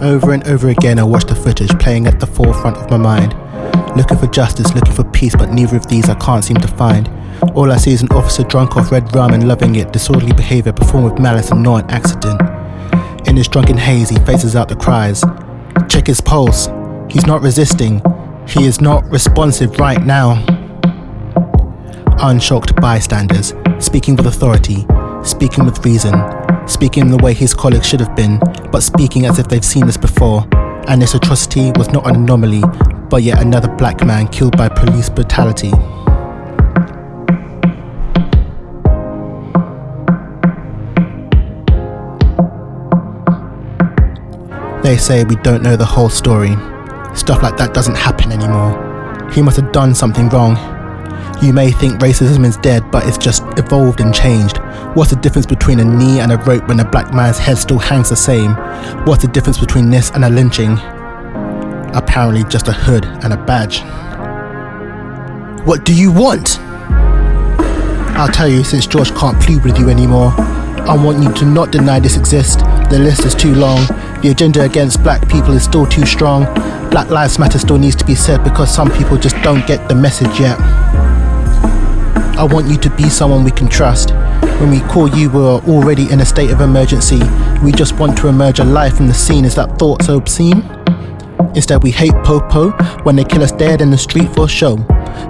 Over and over again I watch the footage playing at the forefront of my mind. Looking for justice, looking for peace, but neither of these I can't seem to find. All I see is an officer drunk off red rum and loving it. Disorderly behaviour performed with malice and not an accident. In his drunken haze he faces out the cries. Check his pulse. He's not resisting. He is not responsive right now. Unshocked bystanders, speaking with authority, speaking with reason, speaking the way his colleagues should have been, but speaking as if they've seen this before. And this atrocity was not an anomaly, but yet another black man killed by police brutality. They say we don't know the whole story. Stuff like that doesn't happen anymore. He must have done something wrong. You may think racism is dead, but it's just evolved and changed. What's the difference between a knee and a rope when a black man's head still hangs the same? What's the difference between this and a lynching? Apparently just a hood and a badge. What do you want? I'll tell you, since George can't plead with you anymore, I want you to not deny this exists. The list is too long. The agenda against black people is still too strong. Black Lives Matter still needs to be said because some people just don't get the message yet. I want you to be someone we can trust. When we call you, we're already in a state of emergency. We just want to emerge alive from the scene. Is that thought so obscene? Instead we hate po-po when they kill us dead in the street for show.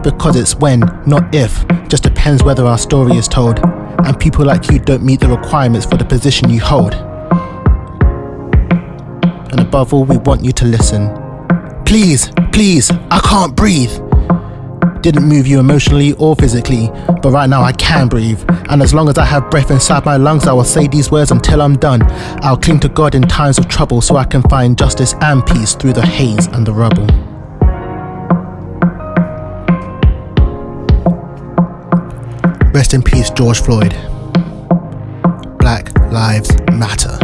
Because it's when, not if. Just depends whether our story is told. And people like you don't meet the requirements for the position you hold. And above all, we want you to listen. Please, please, I can't breathe. Didn't move you emotionally or physically, but right now I can breathe. And as long as I have breath inside my lungs, I will say these words until I'm done. I'll cling to God in times of trouble so I can find justice and peace through the haze and the rubble. Rest in peace, George Floyd. Black Lives Matter.